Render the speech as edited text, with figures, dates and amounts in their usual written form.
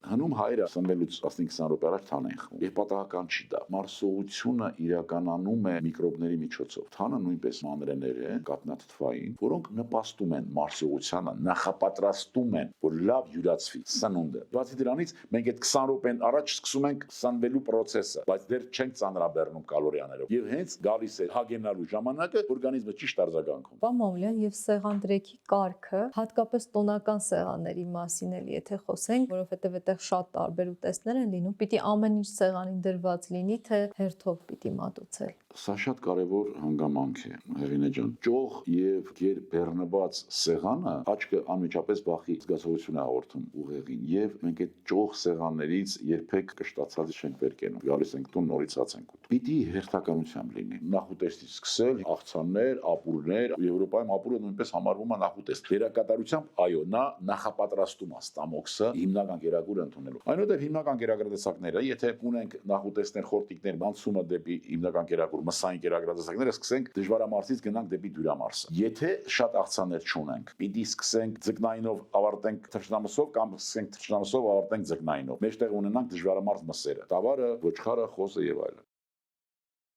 Հնում հայերը սնվելուց 15-20 րոպե առաջ թան են խմում։ Եվ պատահական չի դա։ Մարսողությունը իրականանում է միկրոբների միջոցով։ Թանը նույնպես մանրեներ են, կաթնաթթվային, որոնք նպաստում են մարսողությանը, նախապատրաստում են, որ լավ յուրացվի սնունդը։ Բացի դրանից, մենք այդ 20 րոպեն առաջ սկսում ենք սնվելու process-ը, բայց դեռ չենք ծանրաբեռնում կալորիաներով։ Եվ հենց գալիս է հագենալու ժամանակը, օրգանիզմը ճիշտ արձագանքում։ Պարոն Մամուլյան, եւ սեղանդրեքի կարգը, հատկապես տոնական սեղանների մասին էլ եթե խոսենք, որովհետեւ այդտեղ շատ տարբեր ուտեստներ են լինում, պիտի ամեն ինչ սեղանին դրված լինի, թե հերթով պիտի մատուցել։ Սա շատ կարևոր հանգամանք է, Հեղինե ջան։ Ճոխ եւ գերբեռնված սեղանը աչքը անմիջապես բախի զգացողություն է հաղորդում ուղեղին, եւ մենք այդ ճոխ սեղաններից երբեք կշտացած չենք վեր կենում։ Գալիս ենք տուն, նորից հաց ենք ուտում։ Պիտի հերթականությամբ լինի։ Նախուտեստից սկսել, աղցաններ, ապուրներ, Եվրոպայում ապուրը նույնպես համարվում է նախուտեստ։ Դերակատարությամբ, այո, նա նախապատրաստում է ստամոքսը հիմնական կերակուրը ընդունելու։ Այնուհետև հիմնական կերակրատեսակները, եթե ունենք նախուտեստներ, խորտիկներ, անցումը դեպի հիմնական կերակուր, մսային կերակրատեսակները, սկսենք դժվարամարսից գնանք դեպի դյուրամարսը։ Եթե շատ աղցաններ չունենք, պիտի սկսենք ձկնայինով ավարտենք թռչնամսով կամ սկսենք թռչնամսով ավարտենք ձկնայինով։ Մեջտեղ ունենանք դժվարամարս մսերը, տավարը, ոչխարը, խոզը եւ այլն։